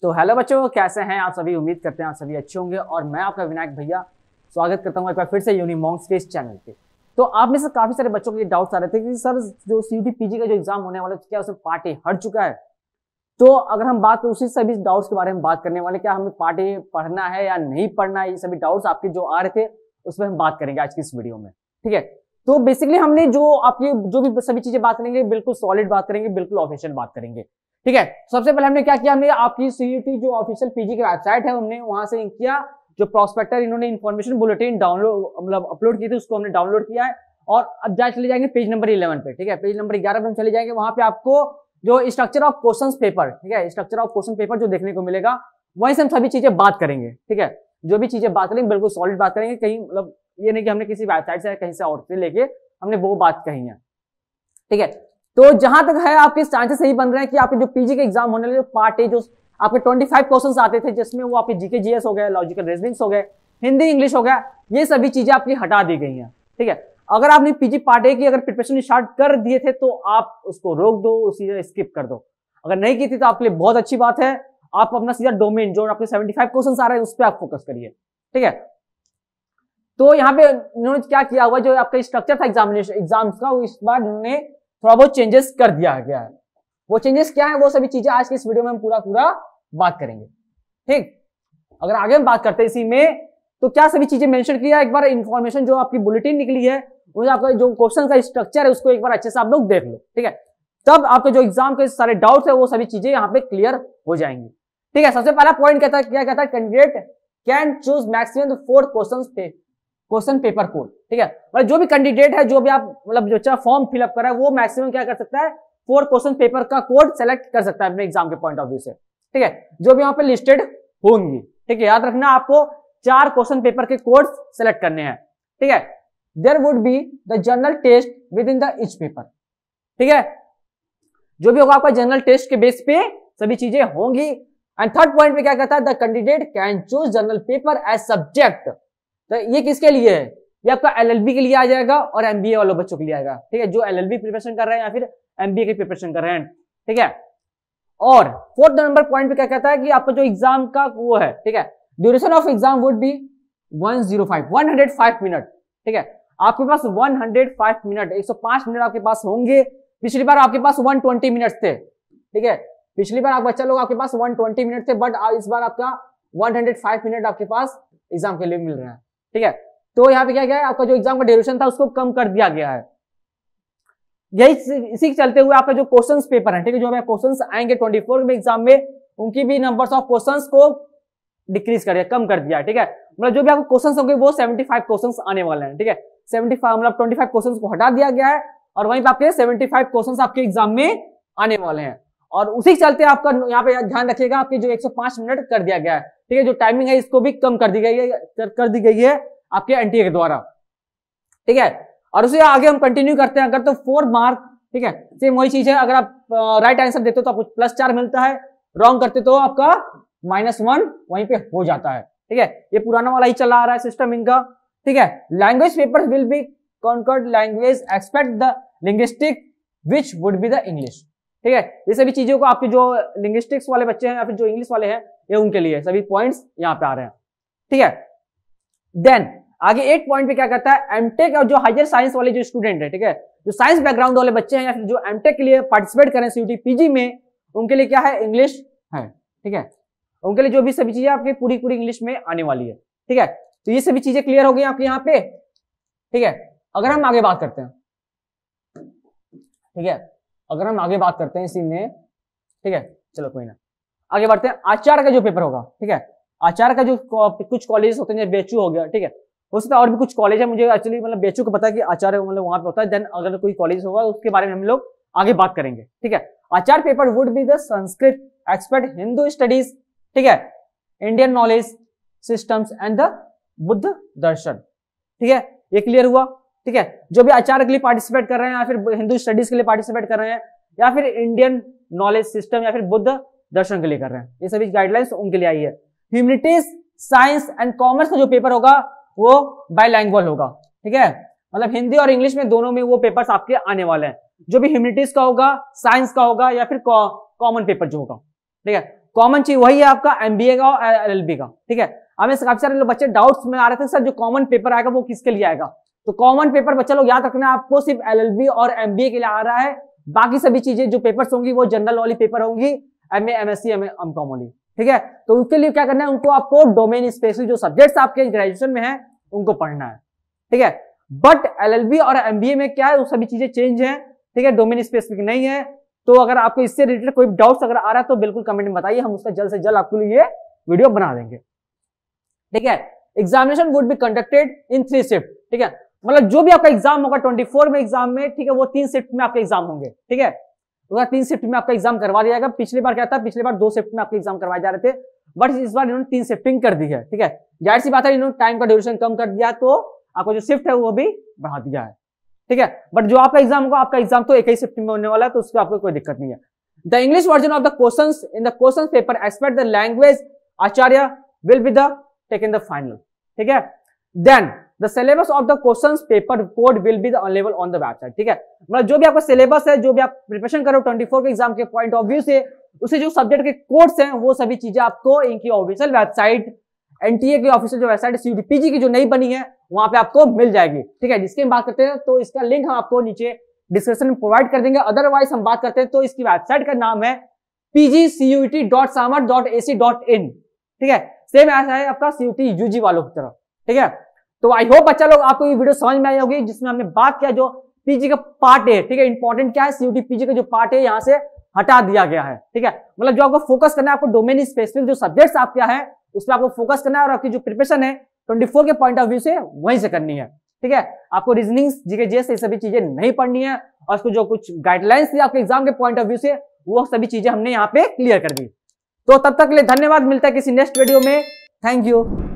तो हेलो बच्चों, कैसे हैं आप सभी। उम्मीद करते हैं आप सभी अच्छे होंगे और मैं आपका विनायक भैया स्वागत करता हूं एक बार फिर से यूनिमॉन्क्स के इस चैनल पे। तो आप में से काफी सारे बच्चों के डाउट्स आ रहे थे कि सर जो सीयूटी पीजी का जो एग्जाम होने वाला है क्या उसमें पार्ट ए हट चुका है। तो अगर हम बात करें उसी सभी डाउट्स के बारे में बात करने वाले, क्या हमें पार्ट ए पढ़ना है या नहीं पढ़ना है, ये सभी डाउट्स आपके जो आ रहे थे उस पर हम बात करेंगे आज की इस वीडियो में। ठीक है, तो बेसिकली हमने जो आपकी जो भी सभी चीजें बात करेंगे बिल्कुल सॉलिड बात करेंगे, बिल्कुल ऑफिशियल बात करेंगे। ठीक है, सबसे पहले हमने क्या किया, हमने आपकी सीयूटी जो ऑफिशियल पीजी की वेबसाइट है हमने वहां से किया, जो प्रोस्पेक्टर इन्होंने इन्फॉर्मेशन बुलेटिन डाउनलोड मतलब अपलोड की थी उसको हमने डाउनलोड किया है। और अब जा चले जाएंगे पेज नंबर 11 पे। ठीक है, पेज नंबर 11 पे हम चले जाएंगे, वहां पे आपको जो स्ट्रक्चर ऑफ क्वेश्चन पेपर, ठीक है, स्ट्रक्चर ऑफ क्वेश्चन पेपर जो देखने को मिलेगा वहीं से हम सभी चीजें बात करेंगे। ठीक है, जो भी चीजें बात करेंगे बिल्कुल सॉलिड बात करेंगे, कहीं मतलब ये नहीं कि हमने किसी वेबसाइट से कहीं से और से लेके हमने वो बात कही है। ठीक है, तो जहां तक है आपके चांसेस सही बन रहे हैं कि आपके जो पीजी के एग्जाम होने वाले पार्ट ए जो आपके 25 क्वेश्चंस आते थे जिसमें वो आपके जीके जीएस हो गए, लॉजिकल रीजनिंग्स हो गए, हिंदी इंग्लिश हो गया, ये सभी चीजें आपकी हटा दी गई हैं। ठीक है, अगर आपने पीजी पार्ट ए की अगर प्रिपरेशन स्टार्ट कर दिए थे तो आप उसको रोक दो, उसी स्किप कर दो। अगर नहीं की थी तो आपके लिए बहुत अच्छी बात है, आप अपना सीधा डोमेन जो आपके 75 क्वेश्चन आ रहे हैं उस पर आप फोकस करिए। ठीक है, तो यहाँ पे इन्होंने क्या किया हुआ, जो आपका स्ट्रक्चर था एग्जाम्स का वो इस बार इन्होंने थोड़ा बहुत चेंजेस कर दिया गया है। वो चेंजेस क्या है वो सभी चीजें आज की इस वीडियो में हम पूरा बात करेंगे। ठीक, अगर आगे हम बात करते हैं इसी में तो क्या सभी चीजें मेंशन किया, एक बार इंफॉर्मेशन जो आपकी बुलेटिन निकली है वो आपका जो क्वेश्चन का स्ट्रक्चर है उसको एक बार अच्छे से आप लोग देख लो। ठीक है, तब आपके जो एग्जाम के सारे डाउट्स है वो सभी चीजें यहाँ पे क्लियर हो जाएंगी। ठीक है, सबसे पहला पॉइंट कहता है, क्या कहता है, candidate can choose maximum 4 question paper code. ठीक है, मतलब जो भी कैंडिडेट है, जो भी आप मतलब जो फॉर्म फिलअप कर रहा है वो मैक्सिमम क्या कर सकता है, 4 क्वेश्चन पेपर का कोड सेलेक्ट कर सकता है अपने एग्जाम के पॉइंट ऑफ व्यू से। ठीक है, जो भी यहाँ पे लिस्टेड होंगी। ठीक है, याद रखना आपको 4 क्वेश्चन पेपर के कोड्स सेलेक्ट करने हैं। ठीक है, there would be the general test within the each paper. ठीक है, जो भी होगा आपका जनरल टेस्ट के बेस पे सभी चीजें होंगी। एंड थर्ड पॉइंट पे क्या कहता है, the candidate can choose general paper as subject. तो ये किसके लिए है, ये आपका एलएलबी के लिए आ जाएगा और एमबीए वालों बच्चों के लिए आएगा। ठीक है, जो एलएलबी प्रिपरेशन कर रहे हैं या फिर एमबीए की प्रिपरेशन कर रहे हैं। ठीक है, और फोर्थ नंबर पॉइंट पे क्या कहता है कि आपका जो एग्जाम का वो है, ठीक है, duration of exam would be 105 minute. ठीक है, आपके पास 105 मिनट 105 मिनट आपके पास होंगे। पिछली बार आपके पास 120 मिनट थे। ठीक है, पिछली बार आप बच्चा लोग आपके पास 120 मिनट थे, बट इस बार आपका 105 मिनट आपके पास एग्जाम के लिए मिल रहा है। ठीक है, तो यहाँ पे क्या है, आपका जो एग्जाम का ड्यूरेशन था उसको कम कर दिया गया है। यही इसी के चलते हुए आपका जो क्वेश्चंस पेपर है, ठीक है, जो हमें क्वेश्चंस आएंगे 24 में एग्जाम में, उनकी भी नंबर्स ऑफ क्वेश्चंस को डिक्रीज कर दिया, कम कर दिया। ठीक है, मतलब जो भी आपको क्वेश्चंस होंगे वो 75 क्वेश्चंस आने वाले हैं। ठीक है, 75 मतलब 25 क्वेश्चंस को हटा दिया गया है और वहीं पे आपके 75 क्वेश्चंस आपके एग्जाम में आने वाले हैं। और उसी के चलते आपका यहाँ पे ध्यान रखिएगा, आपके जो 105 मिनट कर दिया गया है। ठीक है, जो टाइमिंग है इसको भी कम कर दी गई है आपके एनटीए के द्वारा। ठीक है, और उसे आगे हम कंटिन्यू करते हैं। अगर तो 4 मार्क, ठीक है, सेम वही चीज है, अगर आप राइट आंसर देते हो तो आपको +4 मिलता है, रॉन्ग करते तो आपका -1 वहीं पे हो जाता है। ठीक है, ये पुराना वाला ही चला आ रहा है सिस्टम इनका। ठीक है, language paper will be concerned language expect the linguistic which would be the English. ठीक है, ये सभी चीजों को आपके जो लिंग्विस्टिक्स वाले बच्चे हैं या फिर जो इंग्लिश वाले हैं ये उनके लिए सभी पॉइंट्स यहाँ पे आ रहे हैं। ठीक है, देन आगे 8 पॉइंट पे क्या कहता है, एमटेक और जो हायर साइंस वाले जो स्टूडेंट है, ठीक है, जो साइंस बैकग्राउंड वाले बच्चे हैं या फिर जो एमटेक के लिए पार्टिसिपेट करें सीयूटी पीजी में, उनके लिए क्या है, इंग्लिश है। ठीक है, उनके लिए जो भी सभी चीजें आपकी पूरी इंग्लिश में आने वाली है। ठीक है, तो ये सभी चीजें क्लियर हो गई आपके यहाँ पे। ठीक है, अगर हम आगे बात करते हैं, ठीक है, अगर हम आगे बात करते हैं इसी में, ठीक है, चलो कोई ना, आगे बढ़ते हैं। आचार्य का जो पेपर होगा, ठीक है, आचार्य का जो कुछ कॉलेज होते हैं, बेचू हो गया, ठीक है, हो सकता है और भी कुछ कॉलेज है, मुझे एक्चुअली मतलब बेचू को पता है कि आचार्य मतलब वहां पे होता है। देन अगर कोई कॉलेज होगा उसके बारे में हम लोग आगे बात करेंगे। ठीक है, Acharya paper would be the Sanskrit expert Hindu studies, ठीक है, Indian knowledge systems and the Buddha darshan. ठीक है, ये क्लियर हुआ। ठीक है, जो भी आचार्य के लिए पार्टिसिपेट कर रहे हैं या फिर हिंदू स्टडीज के लिए पार्टिसिपेट कर रहे हैं या फिर इंडियन नॉलेज सिस्टम या फिर बुद्ध दर्शन के लिए कर रहे हैं, ये सभी गाइडलाइंस उनके लिए आई है। ह्यूमैनिटीज, साइंस एंड कॉमर्स का जो पेपर होगा वो बाइलैंग्युअल होगा। ठीक है, मतलब हिंदी और इंग्लिश में दोनों में वो पेपर्स आपके आने वाले हैं। जो भी ह्यूमैनिटीज का होगा, साइंस का होगा, या फिर कॉमन पेपर जो होगा, ठीक है। कॉमन चीज वही है आपका एमबीए का और एलएलबी का, ठीक है। हमें काफी सारे लोग बच्चे डाउट्स में आ रहे थे सर जो कॉमन पेपर आएगा वो किसके लिए आएगा। तो कॉमन पेपर बच्चा लोग याद रखना आपको सिर्फ एलएलबी और एमबीए के लिए आ रहा है। बाकी सभी चीजें जो पेपर्स होंगी वो जनरल वाली पेपर होंगी, एमए, एमएससी, एमकॉम वाली, ठीक है। तो उसके लिए क्या करना है, उनको आपको डोमेन स्पेसिफिक जो सब्जेक्ट्स आपके ग्रेजुएशन में है उनको पढ़ना है, ठीक है। बट एलएलबी और एमबीए में क्या है, वो सभी चीजें चेंज है, ठीक है, डोमेन स्पेसिफिक नहीं है। तो अगर आपको इससे रिलेटेड कोई डाउट्स अगर आ रहा है तो बिल्कुल कमेंट में बताइए, हम उसका जल्द से जल्द आपके लिए वीडियो बना देंगे, ठीक है। Examination would be conducted in 3 shift, ठीक है। मतलब जो भी आपका एग्जाम होगा 24 में एग्जाम में, ठीक है, वो 3 शिफ्ट में आपके एग्जाम होंगे, ठीक है। 3 शिफ्ट में आपका एग्जाम करवा दिया जाएगा। पिछली बार क्या था, पिछली बार 2 शिफ्ट में आपके एग्जाम करवाए जा रहे थे, बट इस बार इन्होंने 3 शिफ्टिंग कर दी है, ठीक है। जाहिर सी बात है इन्होंने टाइम का ड्यूरेशन कम कर दिया तो आपका जो शिफ्ट है वो भी बढ़ा दिया है, ठीक है। बट जो आपका एग्जाम होगा, आपका एग्जाम तो एक ही शिफ्ट में होने वाला है, तो उसका आपको कोई दिक्कत नहीं है। The English version of the questions in the question paper expect the language Acharya will be the taken the final, ठीक है। Then the syllabus of the questions paper code will be available on the website, ठीक है। मतलब जो भी आपका syllabus है, जो भी आप प्रिपरेशन करो 24 के एग्जाम के पॉइंट ऑफ व्यू से, उसे जो सब्जेक्ट के कोड्स हैं वो सभी चीजें आपको इनकी ऑफिशियल वेबसाइट, एनटीए की ऑफिशियल जो वेबसाइट सीयूटीपीजी की जो नई बनी है वहां पे आपको मिल जाएगी, ठीक है। जिसकी हम बात करते हैं तो इसका लिंक हम आपको नीचे डिस्क्रिप्शन में प्रोवाइड कर देंगे। अदरवाइज हम बात करते हैं तो इसकी वेबसाइट का नाम है pgcut.samar.ac.in, ठीक है। सेम ऐसा है आपका सीयूटी यूजी वालों की तरह, ठीक है। तो आई होप बच्चा लोग आपको ये वीडियो समझ में आई होगी, जिसमें हमने बात किया जो पीजी का पार्ट है, ठीक है। इंपॉर्टेंट क्या है, सीयूटी पीजी का जो पार्ट है यहां से हटा दिया गया है, ठीक है। मतलब जो आपको फोकस करना है, आपको डोमेन स्पेसिफिक जो सब्जेक्ट्स आपके है उस पर आपको फोकस करना है, और आपकी जो प्रिपरेशन है 24 के पॉइंट ऑफ व्यू से वहीं से करनी है, ठीक है। आपको रीजनिंग, जीके, जीएस ये सभी चीजें नहीं पढ़नी है, और उसको जो कुछ गाइडलाइंस थी आपके एग्जाम के पॉइंट ऑफ व्यू से वो सभी चीजें हमने यहाँ पे क्लियर कर दी। तो तब तक के लिए धन्यवाद, मिलता है किसी नेक्स्ट वीडियो में। Thank you.